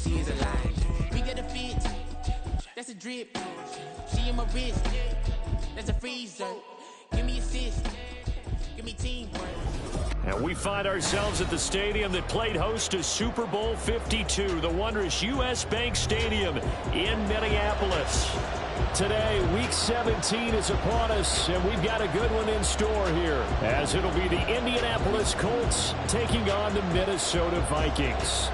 she is alive. We got a fit, that's a drip. She in my wrist, that's a freezer. Give me assist, give me teamwork. And we find ourselves at the stadium that played host to Super Bowl 52, the wondrous U.S. Bank Stadium in Minneapolis. Today, Week 17 is upon us, and we've got a good one in store here, as it'll be the Indianapolis Colts taking on the Minnesota Vikings.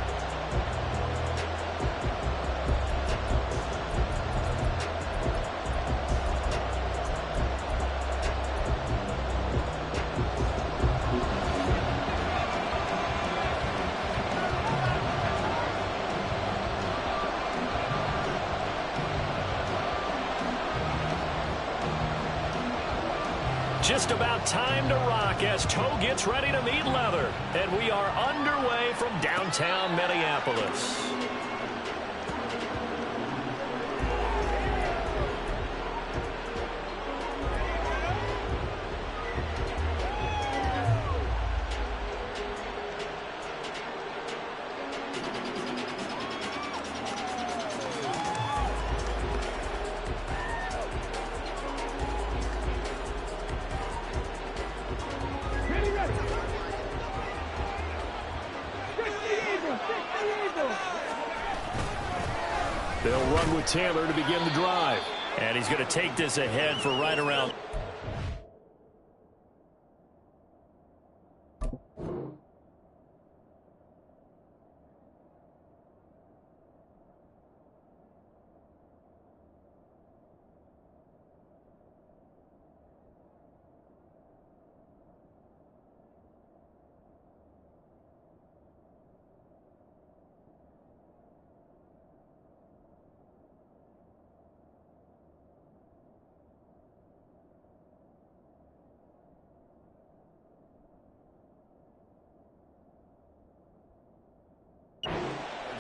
Just about time to rock as toe gets ready to meet leather. And we are underway from downtown Minneapolis. They'll run with Taylor to begin the drive. And he's going to take this ahead for right around.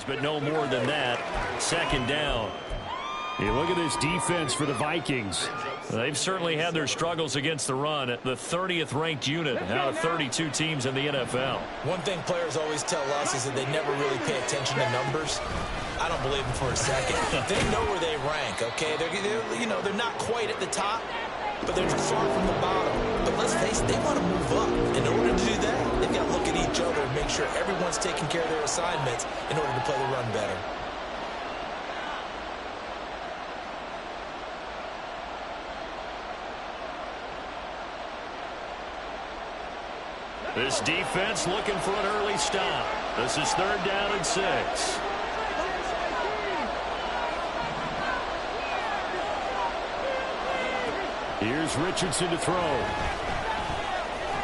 But no more than that. Second down. You look at this defense for the Vikings. They've certainly had their struggles against the run. The 30th ranked unit out of 32 teams in the NFL. One thing players always tell us is that they never really pay attention to numbers. I don't believe them for a second. They know where they rank, okay? They're not quite at the top, but they're far from the bottom. But let's face it, they want to move up. In order to do that, they've got to look at each other and make sure everyone's taking care of their assignments in order to play the run better. This defense looking for an early stop. This is 3rd down and 6. Here's Richardson to throw.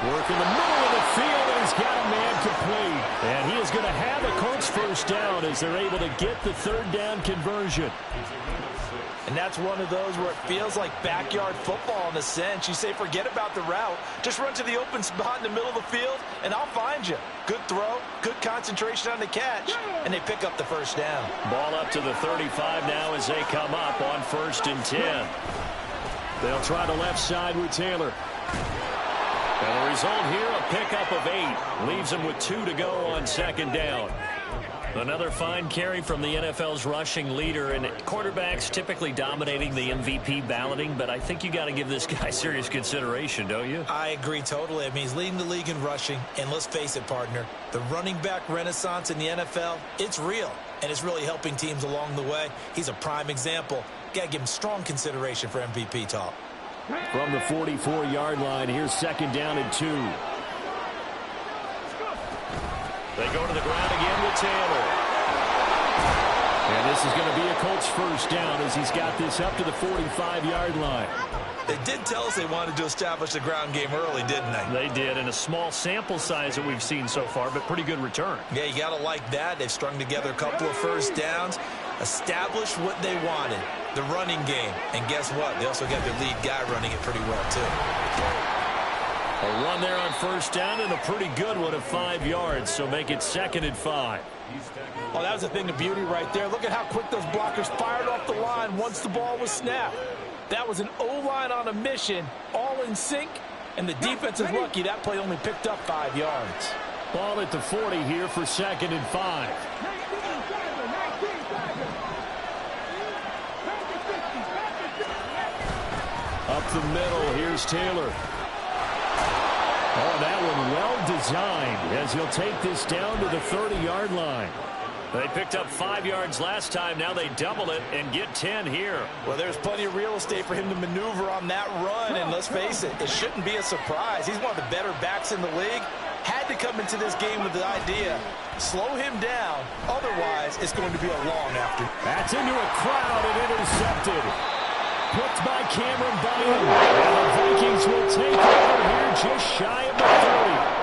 Work in the middle of the field, and he's got a man complete. And he is going to have a Colts first down as they're able to get the 3rd down conversion. And that's one of those where it feels like backyard football in a sense. You say forget about the route. Just run to the open spot in the middle of the field, and I'll find you. Good throw, good concentration on the catch, and they pick up the first down. Ball up to the 35 now as they come up on 1st and 10. They'll try the left side with Taylor. And the result here, a pickup of 8. Leaves him with 2 to go on 2nd down. Another fine carry from the NFL's rushing leader, and quarterbacks typically dominating the MVP balloting, but I think you got to give this guy serious consideration, don't you? I agree totally. I mean, he's leading the league in rushing, and let's face it, partner, the running back renaissance in the NFL, it's real, and it's really helping teams along the way. He's a prime example. Got to give him strong consideration for MVP talk. From the 44-yard line, here's 2nd down and 2. They go to the ground again with Taylor. And this is going to be a Colts first down as he's got this up to the 45-yard line. They did tell us they wanted to establish the ground game early, didn't they? They did, in a small sample size that we've seen so far, but pretty good return. Yeah, you got to like that. They've strung together a couple of first downs, established what they wanted, the running game. And guess what? They also got their lead guy running it pretty well, too. A run there on 1st down and a pretty good one of 5 yards, so make it 2nd and 5. Oh, that was a thing of beauty right there. Look at how quick those blockers fired off the line once the ball was snapped. That was an O-line on a mission, all in sync, and the defense is lucky that play only picked up 5 yards. Ball at the 40 here for 2nd and 5. the middle. Here's Taylor. Oh, that one well designed as he'll take this down to the 30-yard line. They picked up 5 yards last time. Now they double it and get 10 here. Well, there's plenty of real estate for him to maneuver on that run. And let's face it, it shouldn't be a surprise. He's one of the better backs in the league. Had to come into this game with the idea, slow him down. Otherwise, it's going to be a long after. That's into a crowd and intercepted. Picked by Cameron Bynum. And the Vikings will take over here just shy of the 30.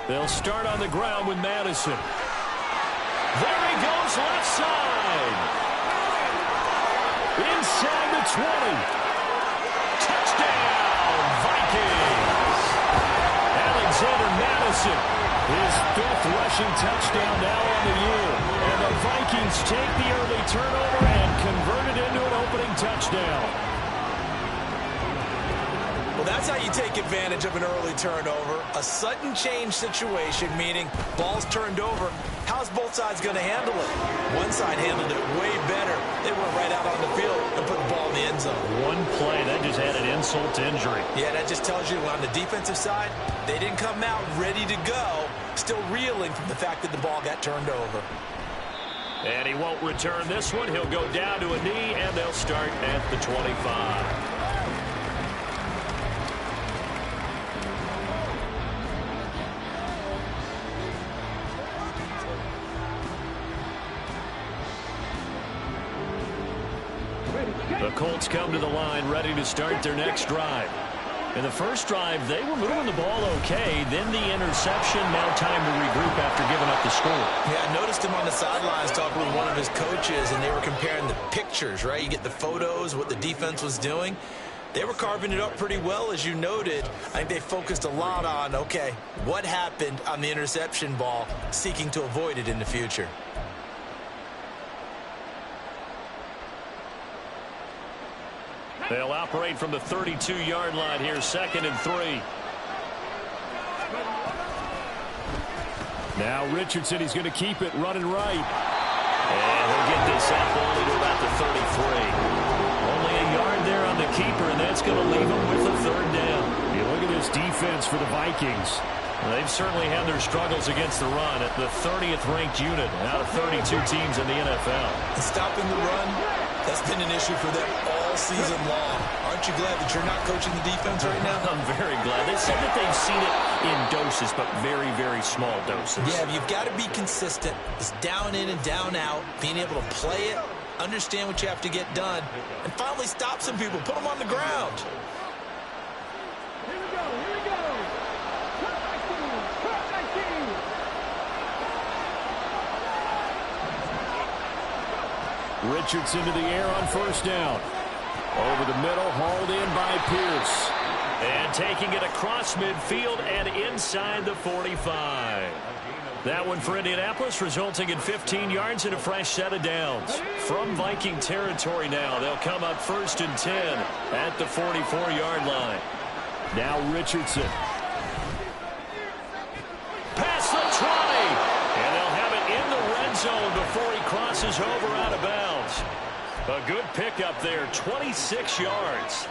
They'll start on the ground with Madison. There he goes left side. Inside the 20. Touchdown, Vikings. Alexander Madison, his 5th rushing touchdown now on the year. And the Vikings take the early turnover and convert it into an opening touchdown. Well, that's how you take advantage of an early turnover. A sudden change situation, meaning ball's turned over. How's both sides going to handle it? One side handled it way better. They went right out on the field and put the ball in the end zone. One play, that just added insult to injury. Yeah, that just tells you on the defensive side, they didn't come out ready to go, still reeling from the fact that the ball got turned over. And he won't return this one. He'll go down to a knee, and they'll start at the 25. The Colts come to the line ready to start their next drive. In the first drive, they were moving the ball okay. Then the interception. Now time to regroup after giving up the score. Yeah, I noticed him on the sidelines talking with one of his coaches, and they were comparing the pictures, right? You get the photos, what the defense was doing. They were carving it up pretty well, as you noted. I think they focused a lot on, okay, what happened on the interception ball, seeking to avoid it in the future. They'll operate from the 32-yard line here, 2nd and 3. Now Richardson, he's going to keep it running right. And he'll get this out only to about the 33. Only a yard there on the keeper, and that's going to leave him with a 3rd down. You look at this defense for the Vikings. They've certainly had their struggles against the run at the 30th ranked unit out of 32 teams in the NFL. And stopping the run, that's been an issue for them all season long. Aren't you glad that you're not coaching the defense right now? I'm very glad. They said that they've seen it in doses, but very, very small doses. Yeah, you've got to be consistent. It's down in and down out, being able to play it, understand what you have to get done, and finally stop some people, put them on the ground. Here we go, here we go. Richardson to the air on 1st down. Over the middle, hauled in by Pierce. And taking it across midfield and inside the 45. That one for Indianapolis, resulting in 15 yards and a fresh set of downs. From Viking territory now, they'll come up 1st and 10 at the 44-yard line. Now Richardson. Past the 20. And they'll have it in the red zone before he crosses over out of bounds. A good pickup there, 26 yards.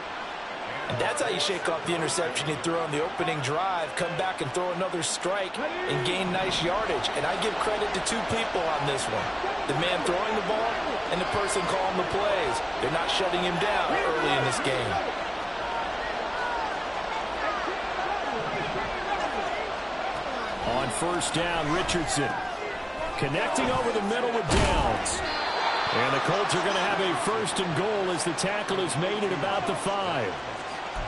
And that's how you shake off the interception he threw on the opening drive, come back and throw another strike and gain nice yardage. And I give credit to 2 people on this one. The man throwing the ball and the person calling the plays. They're not shutting him down early in this game. On 1st down, Richardson connecting over the middle with Downs. And the Colts are going to have a 1st and goal as the tackle is made at about the 5.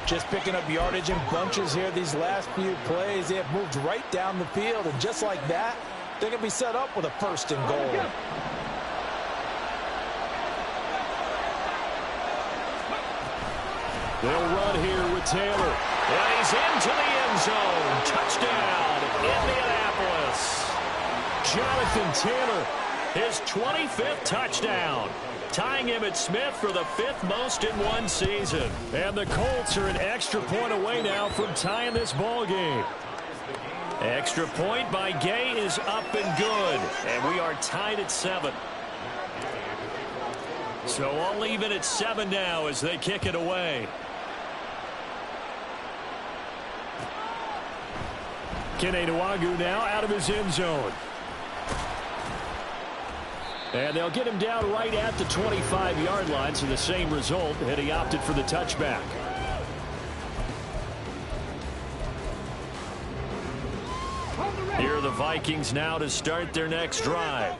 Just picking up yardage in bunches here these last few plays. They have moved right down the field, and just like that, they're going to be set up with a 1st and goal. They'll run here with Taylor. And he's into the end zone. Touchdown, Indianapolis. Jonathan Taylor, his 25th touchdown, tying Emmitt Smith for the 5th most in one season. And the Colts are an extra point away now from tying this ball game. Extra point by Gay is up and good. And we are tied at 7. So I'll leave it at 7 now as they kick it away. Kene Nwagu now out of his end zone. And they'll get him down right at the 25-yard line, so the same result, and he opted for the touchback. Here are the Vikings now to start their next drive.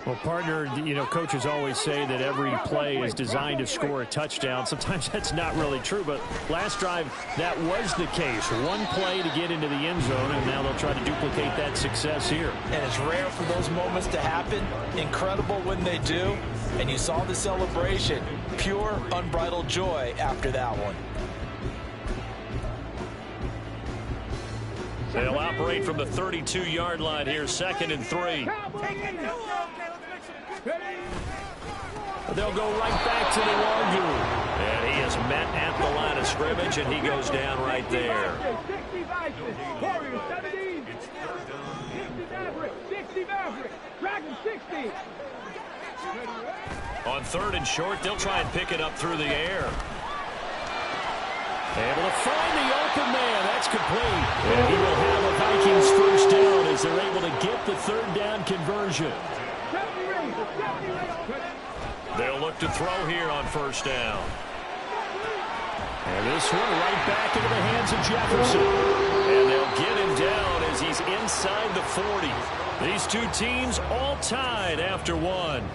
Well, partner, coaches always say that every play is designed to score a touchdown. Sometimes that's not really true, but last drive, that was the case. One play to get into the end zone, and now they'll try to duplicate that success here. And it's rare for those moments to happen. Incredible when they do. And you saw the celebration. Pure, unbridled joy after that one. They'll operate from the 32-yard line here, 2nd and 3. They'll go right back to Nwagu. And he is met at the line of scrimmage, and he goes down right there. On 3rd and short, they'll try and pick it up through the air. Able to find the open man. That's complete. And he will have a Vikings first down as they're able to get the 3rd down conversion. They'll look to throw here on 1st down. And this one right back into the hands of Jefferson. And they'll get him down as he's inside the 40. These two teams all tied after 1.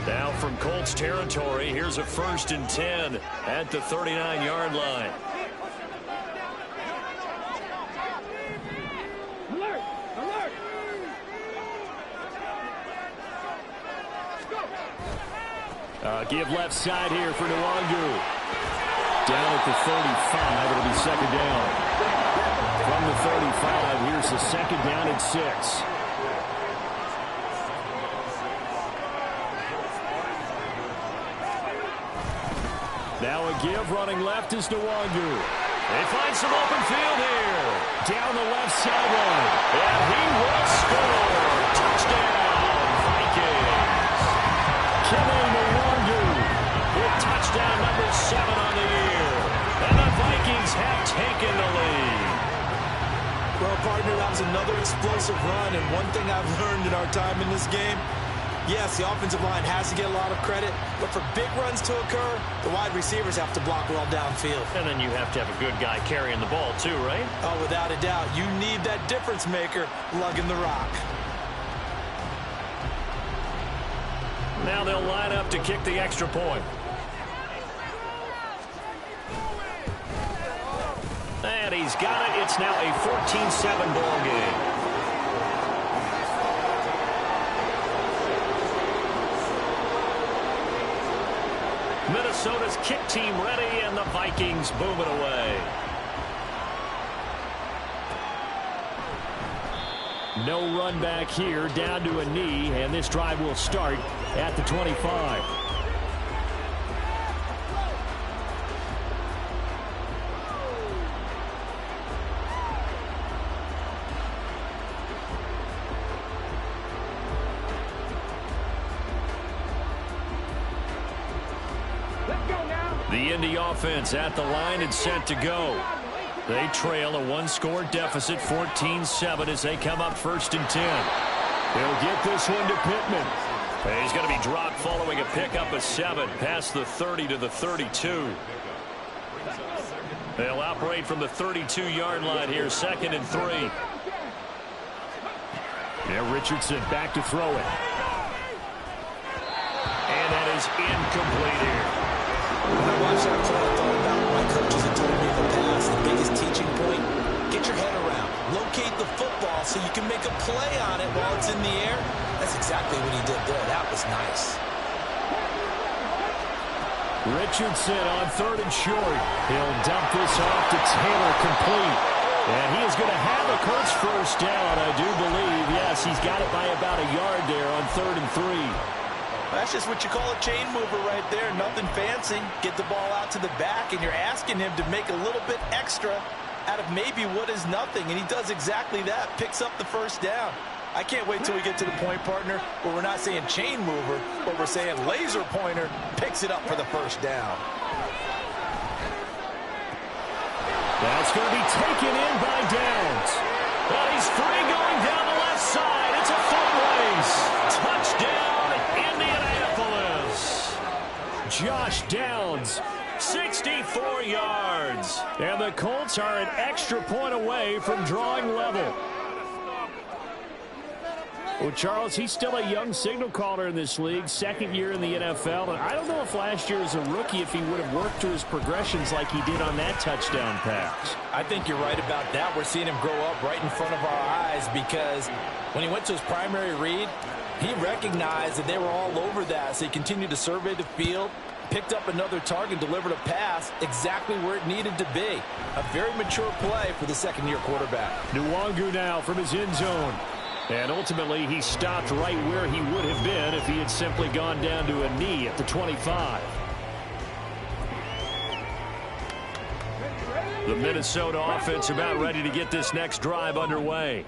Now from Colts territory, here's a 1st and 10 at the 39-yard line. Alert! Alert! Give left side here for Nwagu. Down at the 35, it'll be 2nd down. From the 35, here's the 2nd down and 6. Now a give, running left is Nwagu. They find some open field here. Down the left sideline. And he will score. Touchdown, Vikings. Kene Nwagu with touchdown number 7 on the year. And the Vikings have taken the lead. Well, partner, that was another explosive run. And one thing I've learned in our time in this game, yes, the offensive line has to get a lot of credit, but for big runs to occur, the wide receivers have to block well downfield. And then you have to have a good guy carrying the ball too, right? Oh, without a doubt. You need that difference maker lugging the rock. Now they'll line up to kick the extra point. And he's got it. It's now a 14-7 ball game. Minnesota's kick team ready, and the Vikings boom it away. No run back here, down to a knee, and this drive will start at the 25. The Indy offense at the line and set to go. They trail a 1-score deficit, 14-7, as they come up 1st and 10. They'll get this one to Pittman. And he's going to be dropped following a pickup of 7 past the 30 to the 32. They'll operate from the 32-yard line here, 2nd and 3. Yeah, Richardson back to throw it. And that is incomplete here. When I watched that play, I thought about what my coaches had told me in the past. The biggest teaching point, get your head around. Locate the football so you can make a play on it while it's in the air. That's exactly what he did there. That was nice. Richardson on 3rd and short. He'll dump this off to Taylor, complete. And he is going to have a Colts first down, I do believe. Yes, he's got it by about a yard there on 3rd and 3. That's just what you call a chain mover right there. Nothing fancy. Get the ball out to the back, and you're asking him to make a little bit extra out of maybe what is nothing. And he does exactly that, picks up the first down. I can't wait till we get to the point, partner, where we're not saying chain mover, but we're saying laser pointer picks it up for the first down. That's going to be taken in by Downs. But he's free going down the left side. It's a foot race. Touchdown, Indianapolis. Josh Downs, 64 yards. And the Colts are an extra point away from drawing level. Well, Charles, he's still a young signal caller in this league, 2nd year in the NFL. And I don't know if last year as a rookie, if he would have worked through his progressions like he did on that touchdown pass. I think you're right about that. We're seeing him grow up right in front of our eyes because when he went to his primary read, he recognized that they were all over that. So he continued to survey the field, picked up another target, delivered a pass exactly where it needed to be. A very mature play for the 2nd-year quarterback. Nwangu now from his end zone. And ultimately, he stopped right where he would have been if he had simply gone down to a knee at the 25. The Minnesota offense about ready to get this next drive underway.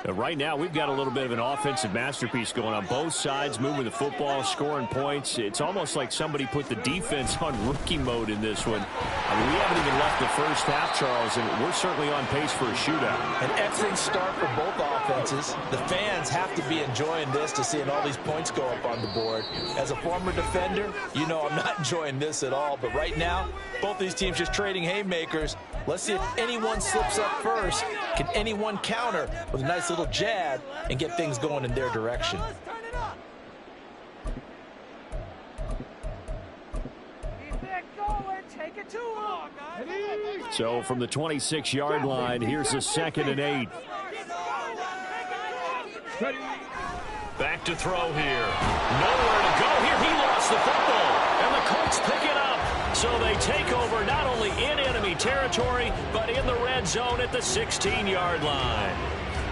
Right now, we've got a little bit of an offensive masterpiece going on both sides, moving the football, scoring points. It's almost like somebody put the defense on rookie mode in this one. I mean, we haven't even left the first half, Charles, and we're certainly on pace for a shootout. An excellent start for both offenses. The fans have to be enjoying this to seeing all these points go up on the board. As a former defender, you know I'm not enjoying this at all. But right now, both these teams just trading haymakers. Let's see if anyone slips up first. Can anyone counter with a nice little jab and get things going in their direction? So from the 26-yard line, here's a 2nd and 8. Back to throw here. Nowhere to go here. He lost the football. And the Colts pick it up. So they take over not only in enemy territory, but in the red zone at the 16-yard line.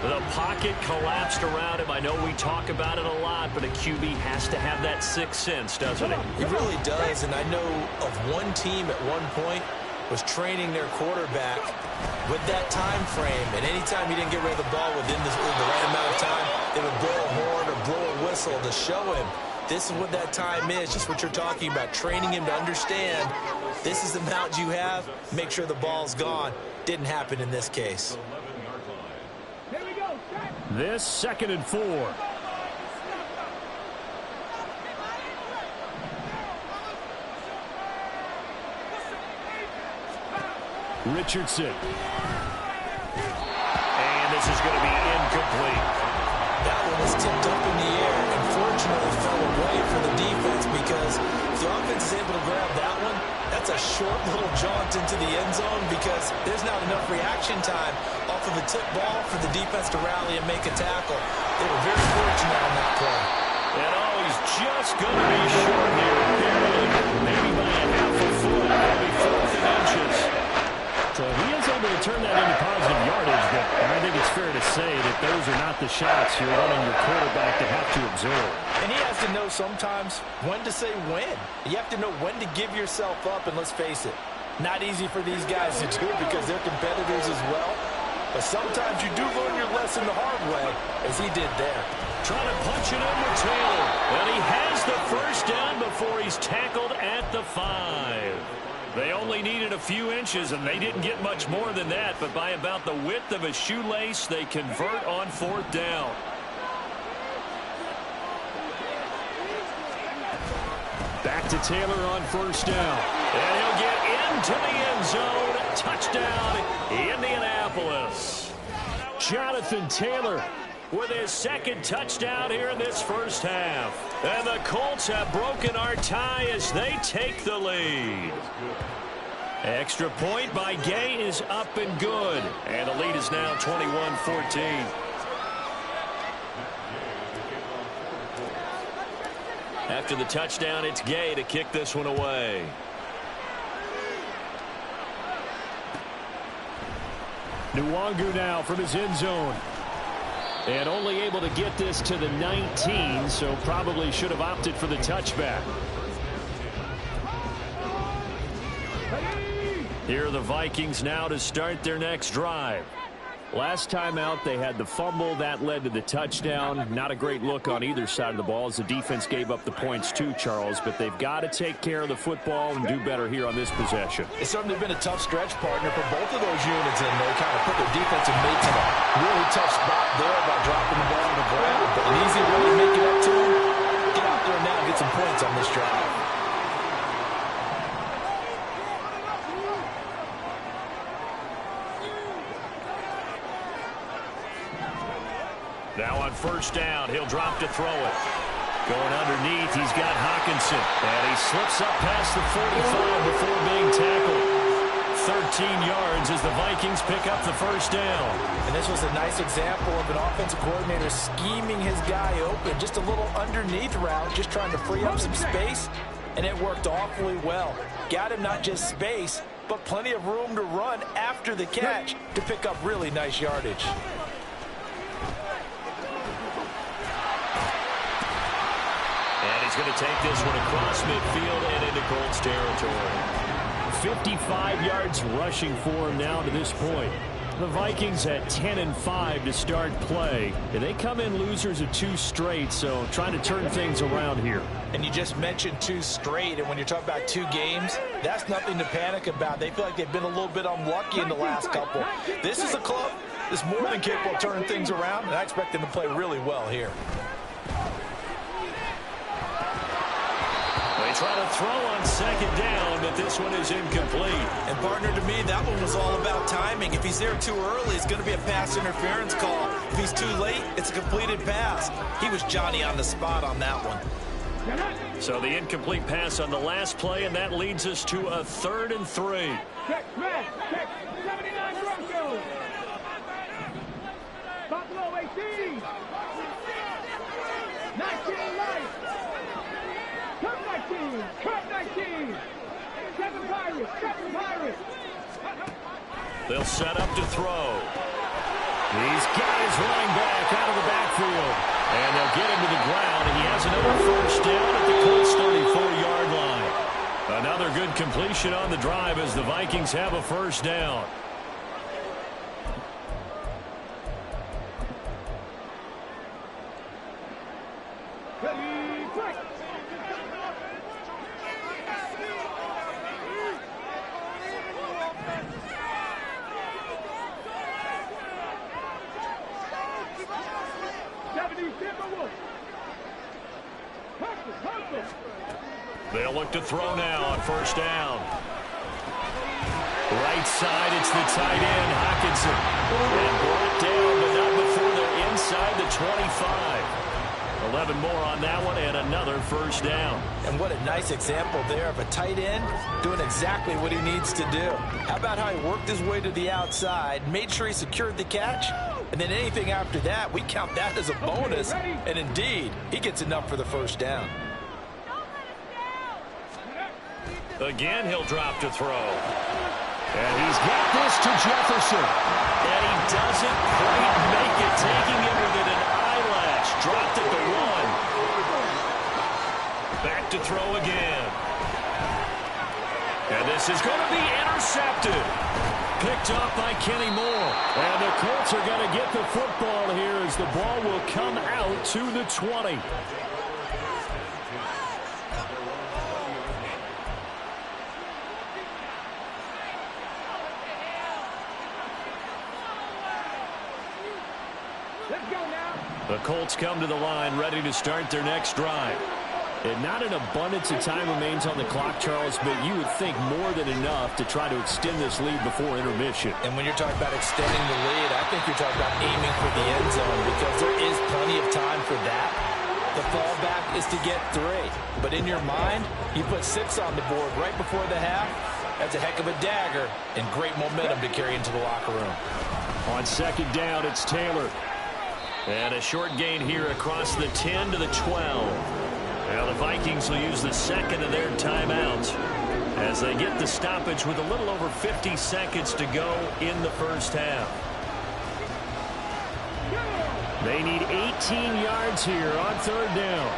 The pocket collapsed around him. I know we talk about it a lot, but a QB has to have that sixth sense, doesn't it? It really does, and I know of one team at one point was training their quarterback with that time frame, and anytime he didn't get rid of the ball within the right amount of time, they would blow a horn or blow a whistle to show him this is what that time is, just what you're talking about, training him to understand this is the amount you have, make sure the ball's gone. Didn't happen in this case. This 2nd and 4. Richardson. And this is going to be incomplete. That one was tipped up in the air and fortunately fell away for the defense because if the offense is able to grab that one, that's a short little jaunt into the end zone because there's not enough reaction time off of a tip ball for the defense to rally and make a tackle. They were very fortunate on that play. And he's just going to be short here, barely, maybe by a half a foot, maybe 4th and inches. So he is able to turn that into positive yardage, but I think it's fair to say that those are not the shots you're wanting your quarterback to have to absorb. And he has to know sometimes when to say when. You have to know when to give yourself up, and let's face it, not easy for these guys to do because they're competitors as well. But sometimes you do learn your lesson the hard way, as he did there. Trying to punch it in with Taylor. And he has the first down before he's tackled at the 5. They only needed a few inches, and they didn't get much more than that. But by about the width of a shoelace, they convert on 4th down. Back to Taylor on 1st down. And he'll get into the end zone. Touchdown, Indianapolis. Jonathan Taylor with his second touchdown here in this first half. And the Colts have broken our tie as they take the lead. Extra point by Gay is up and good. And the lead is now 21-14. After the touchdown, it's Gay to kick this one away. Nwangu now from his end zone. And only able to get this to the 19, so probably should have opted for the touchback. Here are the Vikings now to start their next drive. Last time out, they had the fumble. That led to the touchdown. Not a great look on either side of the ball as the defense gave up the points too, Charles. But they've got to take care of the football and do better here on this possession. It's certainly been a tough stretch, partner, for both of those units, and they kind of put their defensive mates in a really tough spot there by dropping the ball on the ground. But an easy way to make it up to them, get out there now and get some points on this drive. Now on first down, he'll drop to throw it. Going underneath, he's got Hawkinson. And he slips up past the 45 before being tackled. 13 yards as the Vikings pick up the first down. And this was a nice example of an offensive coordinator scheming his guy open. Just a little underneath route, just trying to free up some space. And it worked awfully well. Got him not just space, but plenty of room to run after the catch to pick up really nice yardage. He's going to take this one across midfield and into Colts territory. 55 yards rushing for him now to this point. The Vikings at 10-5 to start play. And they come in losers of 2 straight, so trying to turn things around here. And you just mentioned 2 straight, and when you're talking about 2 games, that's nothing to panic about. They feel like they've been a little bit unlucky in the last couple. This is a club that's more than capable of turning things around, and I expect them to play really well here. Try to throw on second down, but this one is incomplete. And partner, to me, that one was all about timing. If he's there too early, it's going to be a pass interference call. If he's too late, it's a completed pass. He was Johnny on the spot on that one. So the incomplete pass on the last play, and that leads us to a 3rd and 3. Check, 79 Broncos. Buffalo 18. 19 life. Cup 19. Cup 19. 7 Pirates. 7 Pirates. They'll set up to throw. He's got his running back out of the backfield. And they'll get him to the ground, and he has another first down at the Colts 34-yard line. Another good completion on the drive as the Vikings have a first down. They'll look to throw now on first down. Right side, it's the tight end, Hawkinson. And brought down, but not before they're inside the 25. 11 more on that one, and another first down. And what a nice example there of a tight end doing exactly what he needs to do. How about how he worked his way to the outside, made sure he secured the catch, and then anything after that, we count that as a bonus. And indeed, he gets enough for the first down. Again, he'll drop to throw. And he's got this to Jefferson. And he doesn't quite make it, taking him within an eyelash. Dropped at the 1. Back to throw again. And this is going to be intercepted. Picked off by Kenny Moore. And the Colts are going to get the football here as the ball will come out to the 20. The Colts come to the line ready to start their next drive. And not an abundance of time remains on the clock, Charles, but you would think more than enough to try to extend this lead before intermission. And when you're talking about extending the lead, I think you're talking about aiming for the end zone because there is plenty of time for that. The fallback is to get 3. But in your mind, you put 6 on the board right before the half. That's a heck of a dagger and great momentum to carry into the locker room. On second down, it's Taylor. And a short gain here across the 10 to the 12. Now the Vikings will use the second of their timeouts as they get the stoppage with a little over 50 seconds to go in the first half. They need 18 yards here on third down.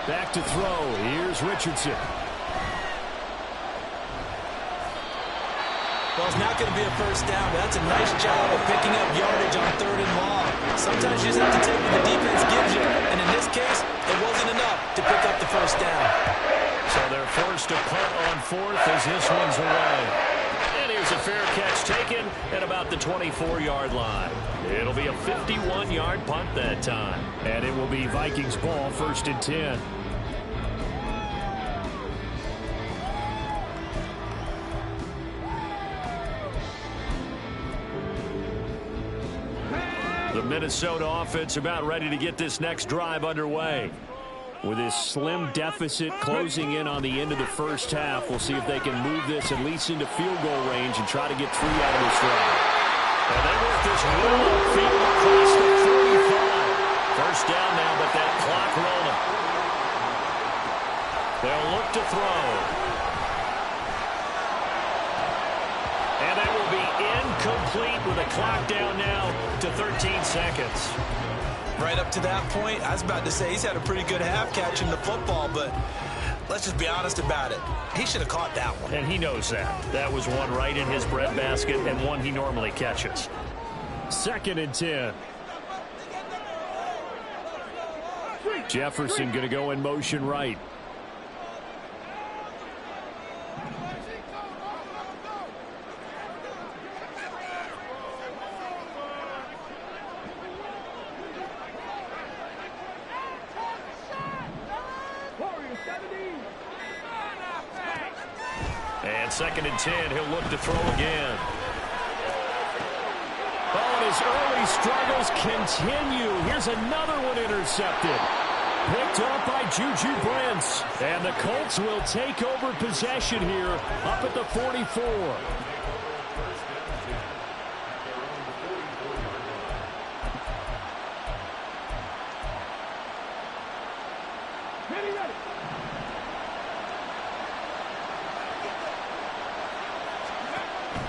Back to throw. Here's Richardson. Well, it's not going to be a first down, but that's a nice job of picking up yardage on third and long. Sometimes you just have to take what the defense gives you, and in this case, it wasn't enough to pick up the first down. So they're forced to punt on fourth as this one's away. And here's a fair catch taken at about the 24-yard line. It'll be a 51-yard punt that time. And it will be Vikings ball, 1st and 10. The Minnesota offense about ready to get this next drive underway. With this slim deficit closing in on the end of the first half, we'll see if they can move this at least into field goal range and try to get 3 out of this drive. And they work this well upfield across the 35. First down now, but that clock rolling. They'll look to throw. And that will be incomplete with a clock down now to 13 seconds. Right up to that point, I was about to say he's had a pretty good half catching the football, but let's just be honest about it. He should have caught that one. And he knows that. That was one right in his breadbasket and one he normally catches. 2nd and 10. Jefferson going to go in motion right. And 2nd and 10, he'll look to throw again. Oh, and his early struggles continue. Here's another one intercepted. Picked up by Juju Brents. And the Colts will take over possession here up at the 44.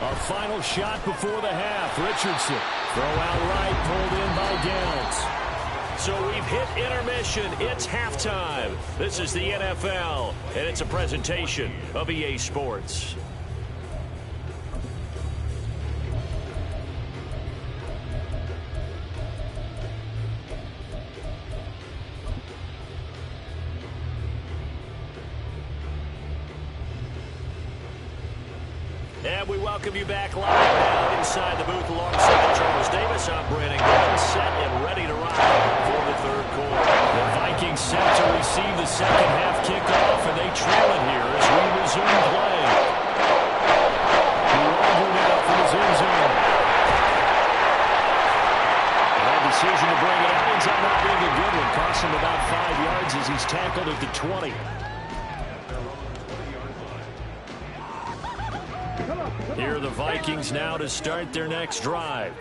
Our final shot before the half. Richardson. Throw out right, pulled in by Downs. So we've hit intermission. It's halftime. This is the NFL, and it's a presentation of EA Sports. And we welcome you back live now inside the booth alongside Charles Davis. I'm Brandon Glenn, set and ready to ride for the third quarter. The Vikings set to receive the second half kickoff, and they trail it here as we resume play. Luongo now from his end zone. That decision to bring it out ends up not being a good one. Costs him about 5 yards as he's tackled at the 20. Here are the Vikings now to start their next drive.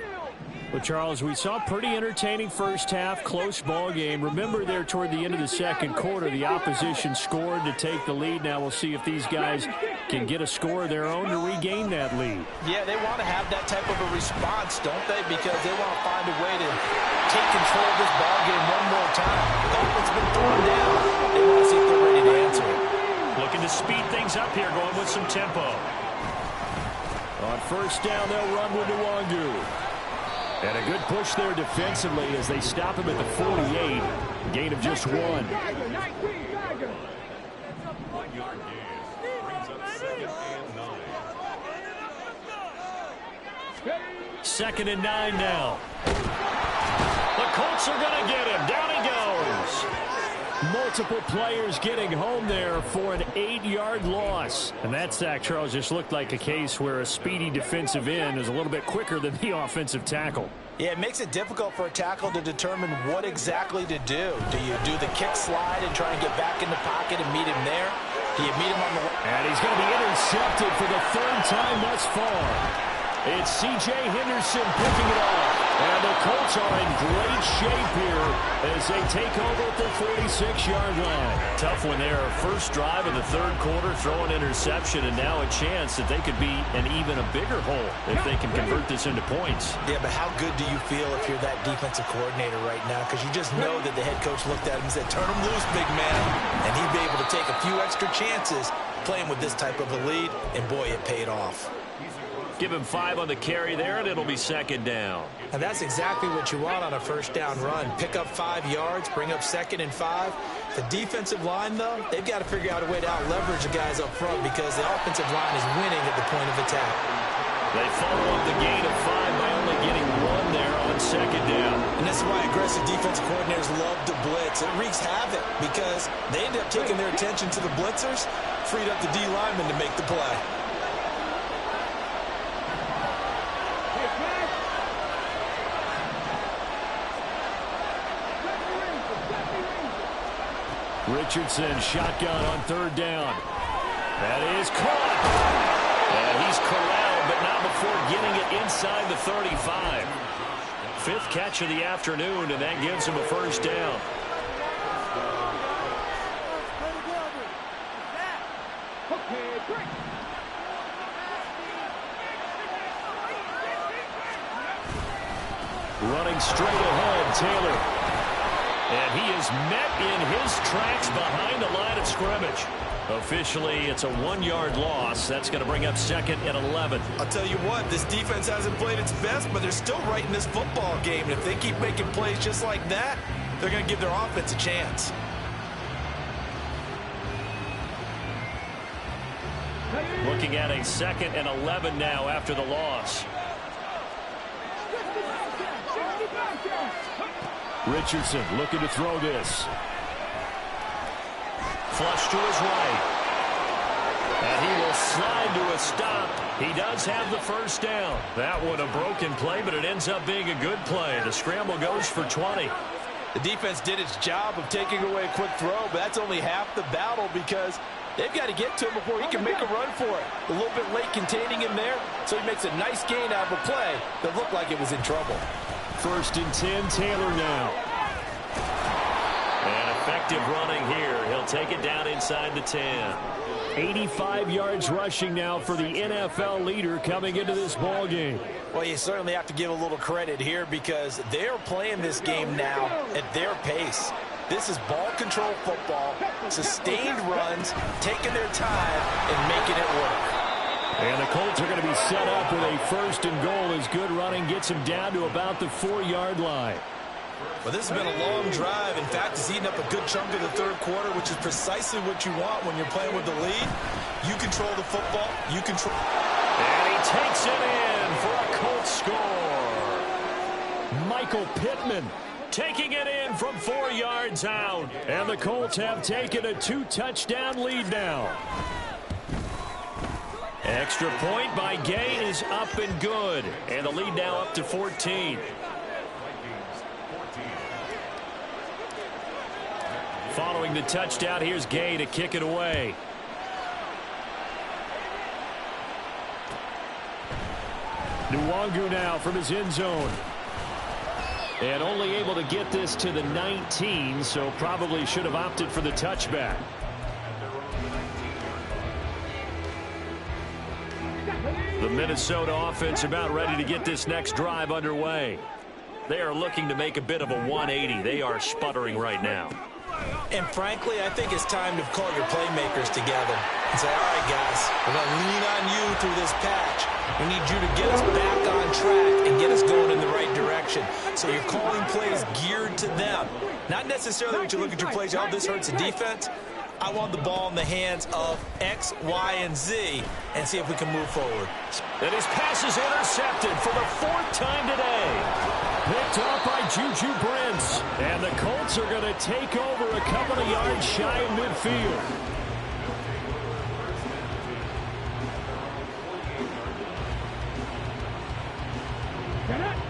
Well, Charles, we saw a pretty entertaining first half, close ball game. Remember there toward the end of the second quarter, the opposition scored to take the lead. Now we'll see if these guys can get a score of their own to regain that lead. Yeah, they want to have that type of a response, don't they? Because they want to find a way to take control of this ball game one more time. The offense been thrown down. They want to see if they're ready to answer it. Looking to speed things up here, going with some tempo. On first down, they'll run with Luongo. And a good push there defensively as they stop him at the 48. Gain of just 1. Second and 9 now. The Colts are going to get him. Down he goes. multiple players getting home there for an 8-yard loss. And that sack, Charles, just looked like a case where a speedy defensive end is a little bit quicker than the offensive tackle. Yeah, it makes it difficult for a tackle to determine what exactly to do. Do you do the kick slide and try and get back in the pocket and meet him there? Do you meet him on the... And he's going to be intercepted for the 3rd time thus far. It's C.J. Henderson picking it off. And the Colts are in great shape here as they take over at the 46-yard line. Tough one there. First drive of the 3rd quarter, throw an interception, and now a chance that they could be an even a bigger hole if they can convert this into points. Yeah, but how good do you feel if you're that defensive coordinator right now? Because you just know that the head coach looked at him and said, turn him loose, big man. And he'd be able to take a few extra chances playing with this type of a lead, and boy, it paid off. Give him 5 on the carry there, and it'll be 2nd down. And that's exactly what you want on a 1st down run. Pick up 5 yards, bring up 2nd and 5. The defensive line, though, they've got to figure out a way to out-leverage the guys up front because the offensive line is winning at the point of attack. They follow up the gain of 5 by only getting 1 there on 2nd down. And that's why aggressive defensive coordinators love to blitz. It wreaks havoc because they end up taking their attention to the blitzers, freed up the D lineman to make the play. Richardson, shotgun on 3rd down. That is caught. And he's corralled, but not before getting it inside the 35. 5th catch of the afternoon, and that gives him a 1st down. Running straight ahead, Taylor. And he is met in his tracks behind the line of scrimmage. Officially, it's a 1-yard loss. That's going to bring up 2nd and 11. I'll tell you what, this defense hasn't played its best, but they're still right in this football game. And if they keep making plays just like that, they're going to give their offense a chance. Looking at a 2nd and 11 now after the loss. Richardson looking to throw this. Flush to his right. And he will slide to a stop. He does have the 1st down. That one a broken play, but it ends up being a good play. The scramble goes for 20. The defense did its job of taking away a quick throw, but that's only half the battle because they've got to get to him before he can make a run for it. A little bit late containing him there, so he makes a nice gain out of a play that looked like it was in trouble. 1st and 10, Taylor now. And effective running here. He'll take it down inside the 10. 85 yards rushing now for the NFL leader coming into this ball game. Well, you certainly have to give a little credit here because they're playing this game now at their pace. This is ball control football, sustained runs, taking their time and making it work. And the Colts are going to be set up with a 1st and goal as good running gets them down to about the 4-yard line. Well, this has been a long drive. In fact, it's eaten up a good chunk of the 3rd quarter, which is precisely what you want when you're playing with the lead. You control the football. You control. And he takes it in for a Colts score. Michael Pittman taking it in from 4 yards out. And the Colts have taken a 2-touchdown lead now. Extra point by Gay is up and good. And the lead now up to 14. Following the touchdown, here's Gay to kick it away. Nwangu now from his end zone. And only able to get this to the 19, so probably should have opted for the touchback. The Minnesota offense about ready to get this next drive underway. They are looking to make a bit of a 180. They are sputtering right now. And frankly, I think it's time to call your playmakers together and say, all right, guys, we're going to lean on you through this patch. We need you to get us back on track and get us going in the right direction. So you're calling plays geared to them. Not necessarily what you look at your plays, oh, this hurts the defense. I want the ball in the hands of X, Y, and Z and see if we can move forward. And his pass is intercepted for the 4th time today. Picked off by Juju Brents. And the Colts are going to take over a couple of yards shy of midfield.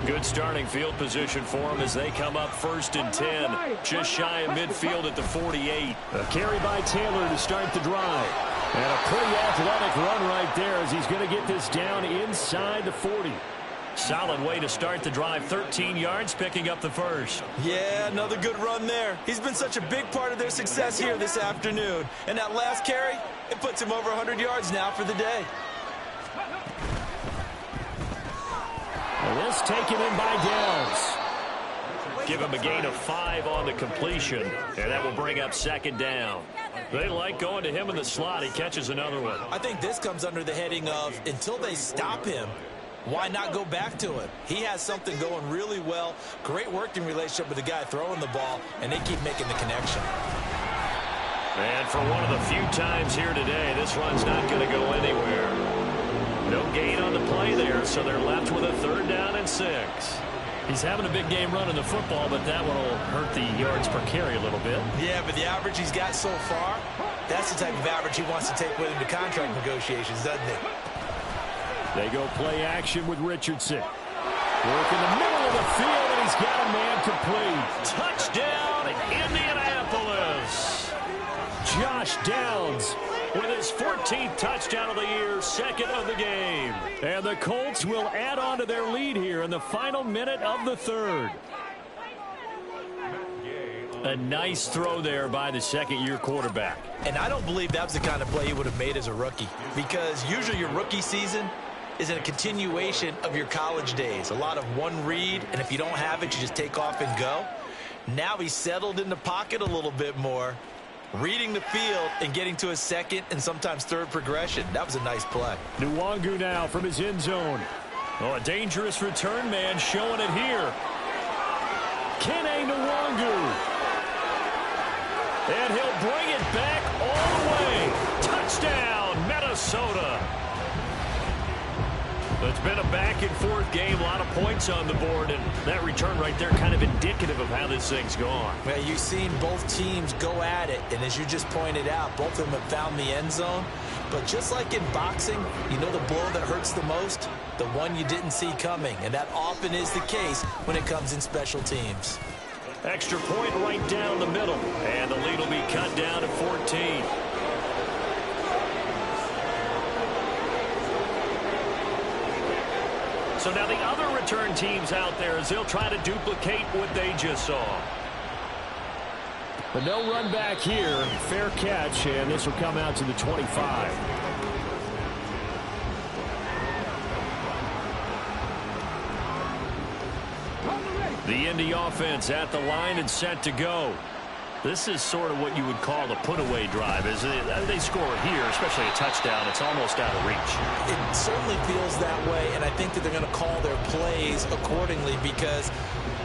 Good starting field position for them as they come up 1st and 10. Just shy of midfield at the 48. A carry by Taylor to start the drive. And a pretty athletic run right there as he's going to get this down inside the 40. Solid way to start the drive. 13 yards, picking up the first. Yeah, another good run there. He's been such a big part of their success here this afternoon. And that last carry, it puts him over 100 yards now for the day. And this taken in by Downs. Give him a gain of 5 on the completion. And that will bring up 2nd down. They like going to him in the slot. He catches another one. I think this comes under the heading of until they stop him, why not go back to him? He has something going really well. Great working relationship with the guy throwing the ball, and they keep making the connection. And for one of the few times here today, this run's not going to go anywhere. No gain on the play there, so they're left with a 3rd down and 6. He's having a big game running the football, but that one will hurt the yards per carry a little bit. Yeah, but the average he's got so far, that's the type of average he wants to take with him to contract negotiations, doesn't he? They go play action with Richardson. Work in the middle of the field, and he's got a man complete. Touchdown, Indianapolis. Josh Downs with his 14th touchdown of the year, 2nd of the game. And the Colts will add on to their lead here in the final minute of the 3rd. A nice throw there by the 2nd-year quarterback. And I don't believe that was the kind of play he would have made as a rookie, because usually your rookie season is a continuation of your college days. A lot of one read, and if you don't have it, you just take off and go. Now he's settled in the pocket a little bit more, reading the field and getting to a 2nd and sometimes 3rd progression. That was a nice play. Nwangu now from his end zone. Oh, a dangerous return man showing it here. Kene Nwangu. And he'll bring it back all the way. Touchdown, Minnesota. It's been a back-and-forth game, a lot of points on the board, and that return right there kind of indicative of how this thing's gone. Well, you've seen both teams go at it, and as you just pointed out, both of them have found the end zone. But just like in boxing, you know the blow that hurts the most? The one you didn't see coming, and that often is the case when it comes in special teams. Extra point right down the middle, and the lead will be cut down to 14. So now the other return teams out there as they'll try to duplicate what they just saw. But no run back here. Fair catch, and this will come out to the 25. The Indy offense at the line and set to go. This is sort of what you would call a put-away drive. As they score here, especially a touchdown, it's almost out of reach. It certainly feels that way, and I think that they're going to call their plays accordingly, because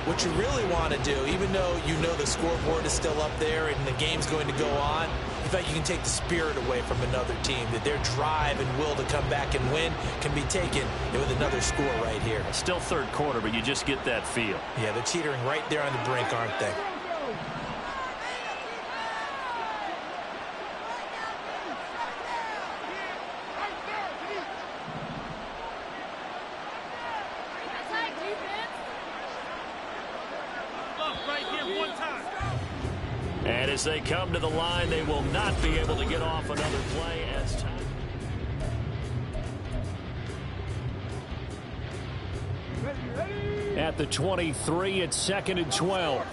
what you really want to do, even though you know the scoreboard is still up there and the game's going to go on, in fact, you can take the spirit away from another team, that their drive and will to come back and win can be taken with another score right here. Still 3rd quarter, but you just get that feel. Yeah, they're teetering right there on the brink, aren't they? And as they come to the line, they will not be able to get off another play as time. At the 23, it's 2nd and 12.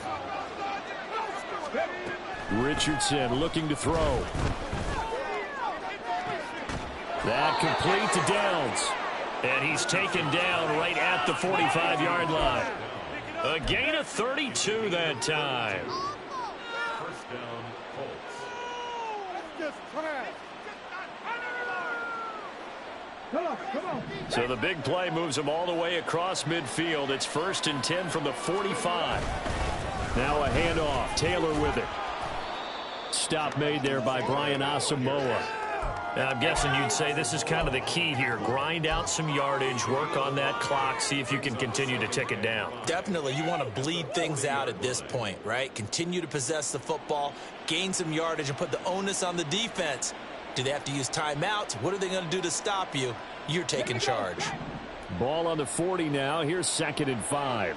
Richardson looking to throw. That complete to Downs. And he's taken down right at the 45-yard line. A gain of 32 that time. First down, Colts. Just trash. Come on. So the big play moves them all the way across midfield. It's 1st and 10 from the 45. Now a handoff. Taylor with it. Stop made there by Brian Asamoah. I'm guessing you'd say this is kind of the key here. Grind out some yardage, work on that clock, see if you can continue to tick it down. Definitely, you want to bleed things out at this point, right? Continue to possess the football, gain some yardage, and put the onus on the defense. Do they have to use timeouts? What are they going to do to stop you? You're taking charge. Ball on the 40 now. Here's 2nd and 5.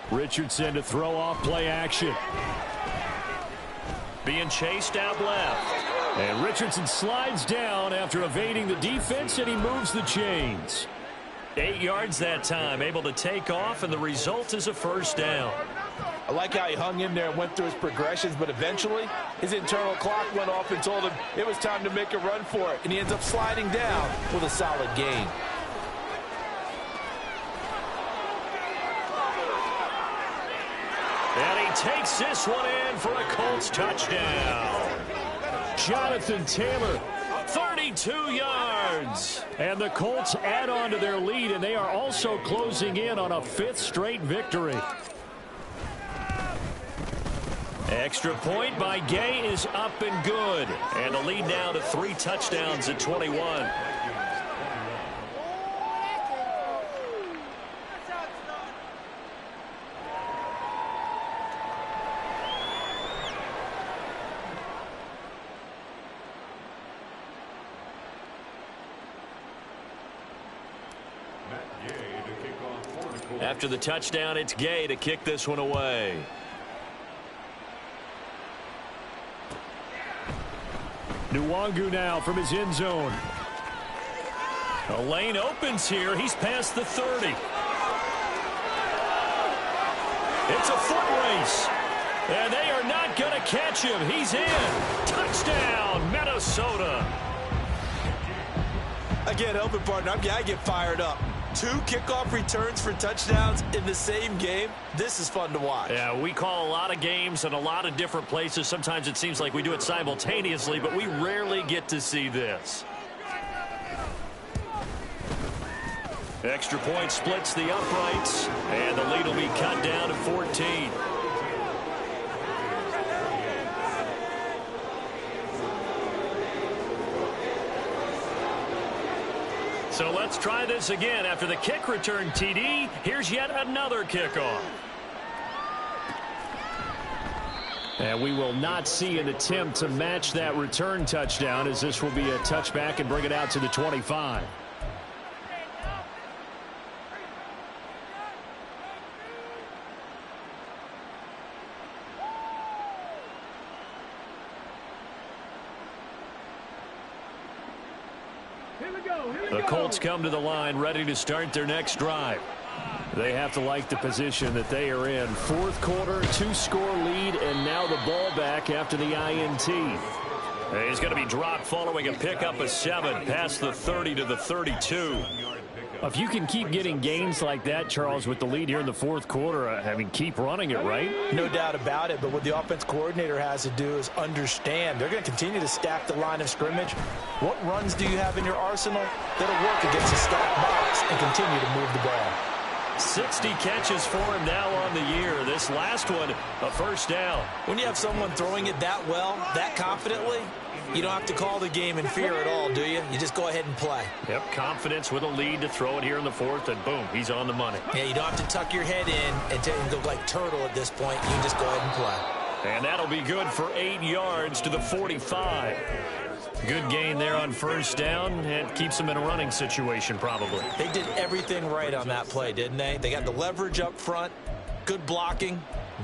Richardson to throw off play action. Being chased out left. And Richardson slides down after evading the defense, and he moves the chains. 8 yards that time, able to take off, and the result is a first down. I like how he hung in there and went through his progressions, but eventually his internal clock went off and told him it was time to make a run for it, and he ends up sliding down with a solid gain. And he takes this one in for a Colts touchdown. Jonathan Taylor, 32 yards. and the Colts add on to their lead, and they are also closing in on a 5th straight victory. Extra point by Gay is up and good. And the lead now to 3 touchdowns at 21. After the touchdown, it's Gay to kick this one away. Nwangu now from his end zone. A lane opens here. He's past the 30. It's a foot race. And they are not going to catch him. He's in. Touchdown, Minnesota. Again, helping partner, I get fired up. 2 kickoff returns for touchdowns in the same game. This is fun to watch. Yeah, we call a lot of games in a lot of different places. Sometimes it seems like we do it simultaneously, but we rarely get to see this. Extra point splits the uprights, and the lead will be cut down to 14. So let's try this again. After the kick return TD, here's yet another kickoff. And we will not see an attempt to match that return touchdown, as this will be a touchback and bring it out to the 25. The Colts come to the line ready to start their next drive. They have to like the position that they are in. 4th quarter, 2-score lead, and now the ball back after the INT. He's going to be dropped following a pickup of 7 past the 30 to the 32. If you can keep getting gains like that, Charles, with the lead here in the 4th quarter, I mean, keep running it, right? No doubt about it, but what the offense coordinator has to do is understand they're going to continue to stack the line of scrimmage. What runs do you have in your arsenal that'll work against a stacked box and continue to move the ball? 60 catches for him now on the year. This last one, a first down. When you have someone throwing it that well, that confidently, you don't have to call the game in fear at all, do you? You just go ahead and play. Yep, confidence with a lead to throw it here in the 4th, and boom, he's on the money. Yeah, you don't have to tuck your head in and go like turtle at this point. You can just go ahead and play. And that'll be good for 8 yards to the 45. Good gain there on first down, and keeps them in a running situation probably. They did everything right on that play, didn't they? They got the leverage up front, good blocking,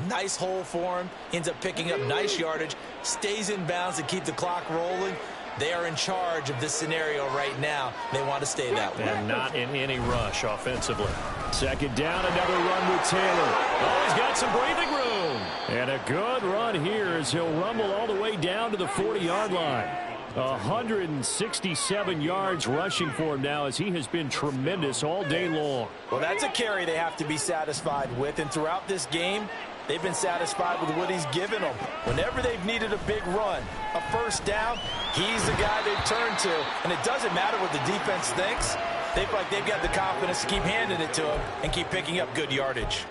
nice hole for him, ends up picking up nice yardage, stays in bounds to keep the clock rolling. They are in charge of this scenario right now. They want to stay that way. And not in any rush offensively. 2nd down, another run with Taylor. Oh, he's got some breathing room. And a good run here as he'll rumble all the way down to the 40-yard line. 167 yards rushing for him now, as he has been tremendous all day long. Well, that's a carry they have to be satisfied with, and throughout this game, they've been satisfied with what he's given them. Whenever they've needed a big run, a first down, he's the guy they've turned to, and it doesn't matter what the defense thinks. They feel like they've got the confidence to keep handing it to him and keep picking up good yardage.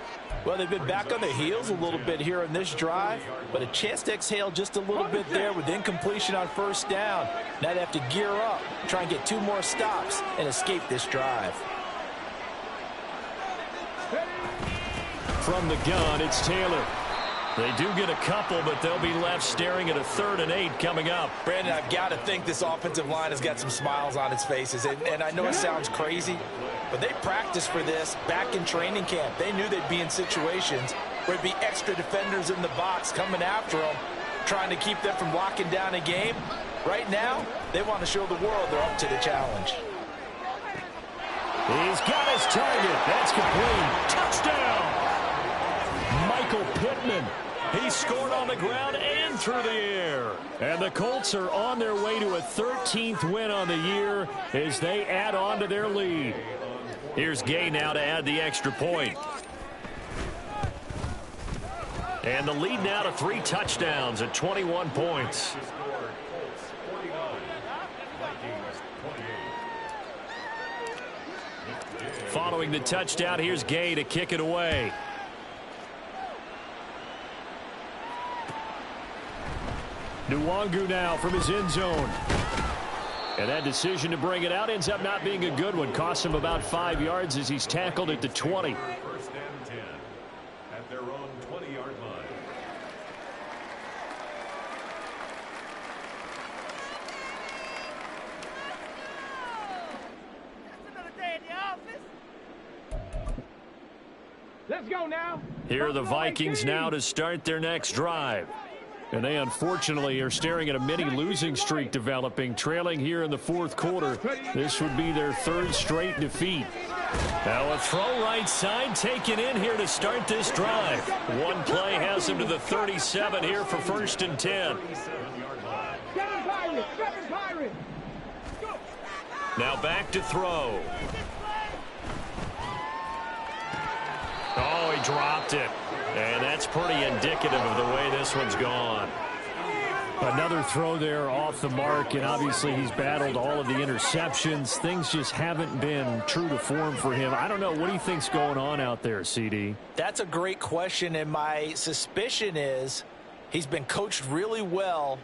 Well, they've been back on their heels a little bit here in this drive, but a chance to exhale just a little bit there with incompletion on first down. Now they have to gear up, try and get 2 more stops, and escape this drive. From the gun, it's Taylor. They do get a couple, but they'll be left staring at a 3rd and 8 coming up. Brandon, I've got to think this offensive line has got some smiles on its faces. And I know it sounds crazy, but they practiced for this back in training camp. They knew they'd be in situations where there'd be extra defenders in the box coming after them, trying to keep them from locking down a game. Right now, they want to show the world they're up to the challenge. He's got his target. That's complete. Touchdown! Michael Pittman. He scored on the ground and through the air. And the Colts are on their way to a 13th win on the year as they add on to their lead. Here's Gay now to add the extra point. And the lead now to 3 touchdowns at 21 points. Following the touchdown, here's Gay to kick it away. Nwangu now from his end zone. And that decision to bring it out ends up not being a good one. Costs him about 5 yards as he's tackled at the 20. 1st and 10 at their own 20-yard line. Let's go now. Here are the Vikings now to start their next drive. And they unfortunately are staring at a mini losing streak developing, trailing here in the 4th quarter. This would be their 3rd straight defeat. Now a throw right side taken in here to start this drive. One play has him to the 37 here for 1st and 10. Now back to throw. Oh, he dropped it. And that's pretty indicative of the way this one's gone. Another throw there off the mark, and obviously he's battled all of the interceptions. Things just haven't been true to form for him. I don't know. What do you think's going on out there, CD? That's a great question, and my suspicion is he's been coached really well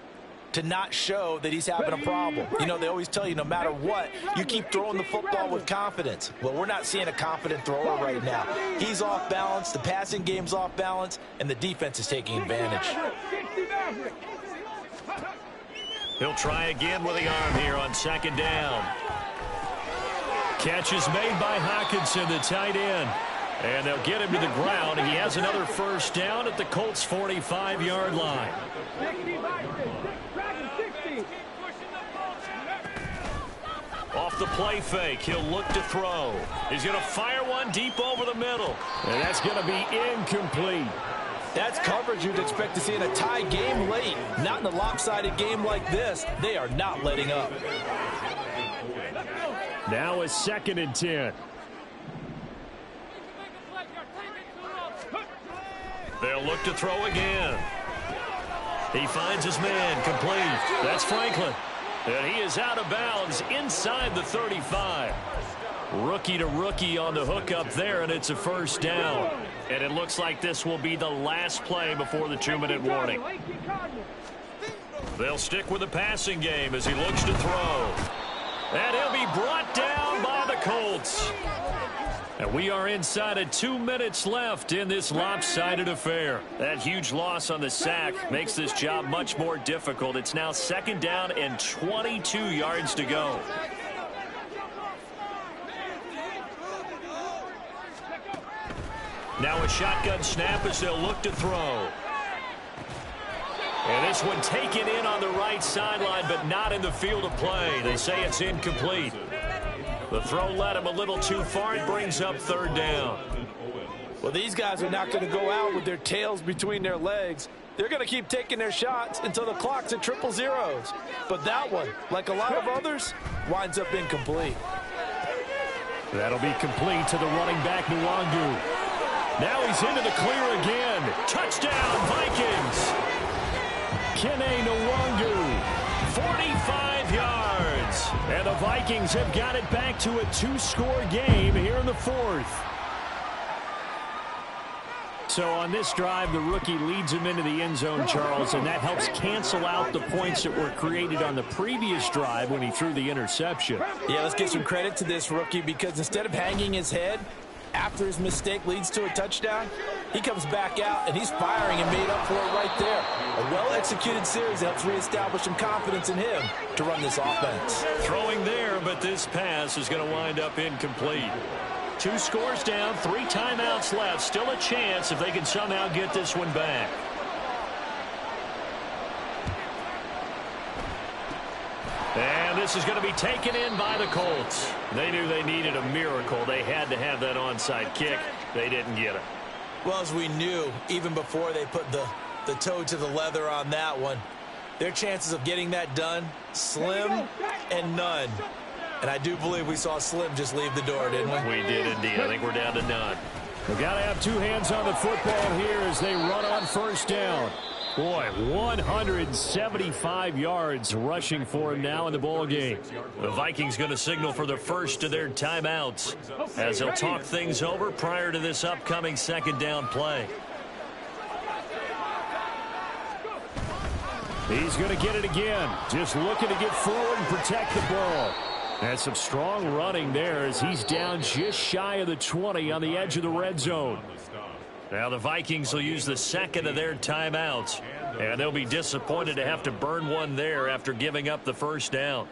to not show that he's having a problem. You know, they always tell you no matter what, you keep throwing the football with confidence. Well, we're not seeing a confident thrower right now. He's off balance, the passing game's off balance, and the defense is taking advantage. He'll try again with the arm here on 2nd down. Catch is made by Hockenson, the tight end. And they'll get him to the ground. He has another 1st down at the Colts' 45-yard line. Off the play fake, he'll look to throw. He's going to fire one deep over the middle. And that's going to be incomplete. That's coverage you'd expect to see in a tie game late. Not in a lopsided game like this. They are not letting up. Now a 2nd and 10. They'll look to throw again. He finds his man, complete. That's Franklin. And he is out of bounds inside the 35. Rookie to rookie on the hookup there, and it's a 1st down. And it looks like this will be the last play before the 2-minute warning. They'll stick with the passing game as he looks to throw. And he'll be brought down by the Colts. And we are inside of 2 minutes left in this lopsided affair. That huge loss on the sack makes this job much more difficult. It's now 2nd down and 22 yards to go. Now a shotgun snap as they'll look to throw. And this one taken in on the right sideline, but not in the field of play. They say it's incomplete. The throw led him a little too far. It brings up 3rd down. Well, these guys are not going to go out with their tails between their legs. They're going to keep taking their shots until the clock's at 000. But that one, like a lot of others, winds up incomplete. That'll be complete to the running back, Nwangu. Now he's into the clear again. Touchdown, Vikings. Kene Nwangu, 45 yards. And the Vikings have got it back to a 2-score game here in the 4th. So on this drive, the rookie leads him into the end zone, Charles, and that helps cancel out the points that were created on the previous drive when he threw the interception. Yeah, let's give some credit to this rookie because instead of hanging his head after his mistake leads to a touchdown, he comes back out and he's firing and made up for it right there. A well-executed series helps reestablish some confidence in him to run this offense. Throwing there, but this pass is going to wind up incomplete. 2 scores down, 3 timeouts left. Still a chance if they can somehow get this one back. And this is going to be taken in by the Colts. They knew they needed a miracle. They had to have that onside kick. They didn't get it. Well, as we knew, even before they put the toe to the leather on that one, their chances of getting that done, slim and none. And I do believe we saw Slim just leave the door, didn't we? We did indeed. I think we're down to none. We've got to have 2 hands on the football here as they run on first down. Boy, 175 yards rushing for him now in the ball game. The Vikings going to signal for the first of their timeouts as they'll talk things over prior to this upcoming second down play. He's going to get it again. Just looking to get forward and protect the ball. And some strong running there as he's down just shy of the 20 on the edge of the red zone. Now the Vikings will use the second of their timeouts, and they'll be disappointed to have to burn one there after giving up the first down.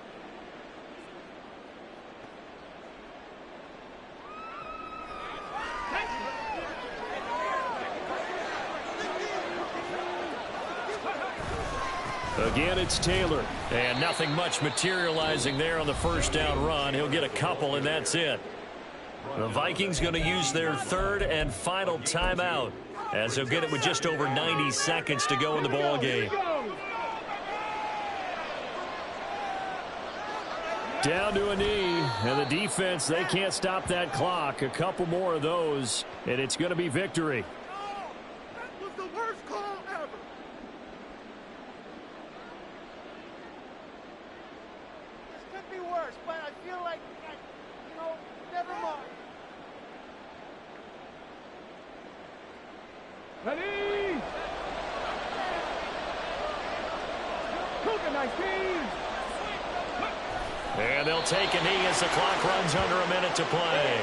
Again, it's Taylor. And nothing much materializing there on the first down run. He'll get a couple, and that's it. The Vikings going to use their third and final timeout as they'll get it with just over 90 seconds to go in the ball game. Down to a knee, and the defense, they can't stop that clock. A couple more of those, and it's going to be victory. That was the worst call ever. This could be worse, but I feel like, never mind. Ready? Cook a nice team. And they'll take a knee as the clock runs under a minute to play.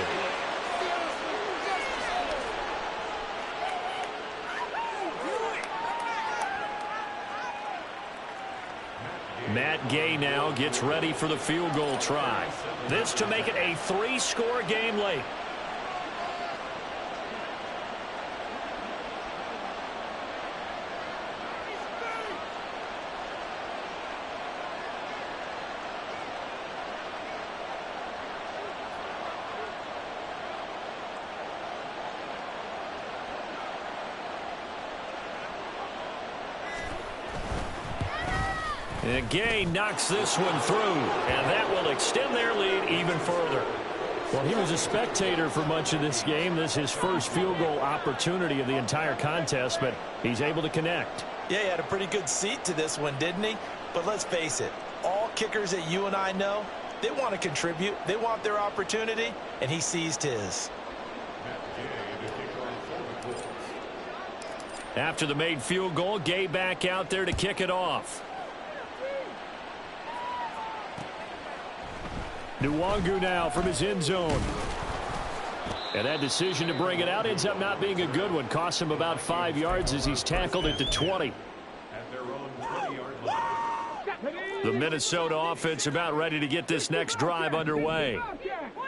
Matt Gay now gets ready for the field goal try. This to make it a 3-score game late. And Gay knocks this one through, and that will extend their lead even further. Well, he was a spectator for much of this game. This is his first field goal opportunity of the entire contest, but he's able to connect. Yeah, he had a pretty good seat to this one, didn't he? But let's face it, all kickers that you and I know, they want to contribute. They want their opportunity, and he seized his. After the made field goal, Gay back out there to kick it off. Nwangu now from his end zone. And that decision to bring it out ends up not being a good one. Costs him about 5 yards as he's tackled at the 20. The Minnesota offense about ready to get this next drive underway.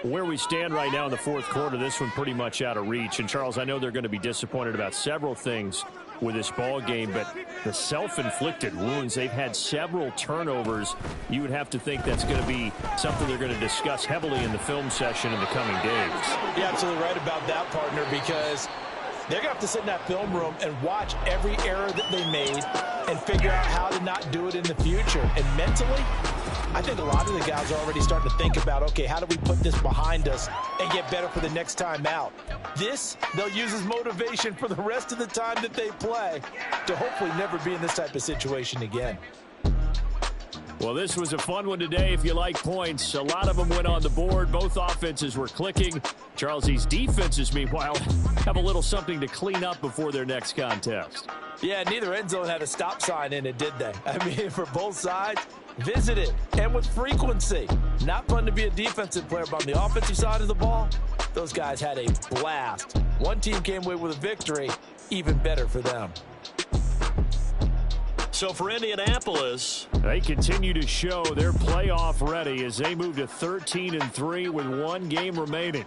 Where we stand right now in the fourth quarter, this one pretty much out of reach. And, Charles, I know they're going to be disappointed about several things with this ball game, but the self-inflicted wounds, they've had several turnovers. You would have to think that's going to be something they're going to discuss heavily in the film session in the coming days. You're absolutely right about that, partner, because they're going to have to sit in that film room and watch every error that they made and figure out how to not do it in the future. And mentally, I think a lot of the guys are already starting to think about, okay, how do we put this behind us and get better for the next time out? This, they'll use as motivation for the rest of the time that they play to hopefully never be in this type of situation again. Well, this was a fun one today if you like points. A lot of them went on the board. Both offenses were clicking. Charles, these defenses, meanwhile, have a little something to clean up before their next contest. Yeah, neither end zone had a stop sign in it, did they? I mean, for both sides, visit it, and with frequency. Not fun to be a defensive player, but on the offensive side of the ball, those guys had a blast. One team came away with a victory, even better for them. So for Indianapolis, they continue to show they're playoff ready as they move to 13-3 with one game remaining.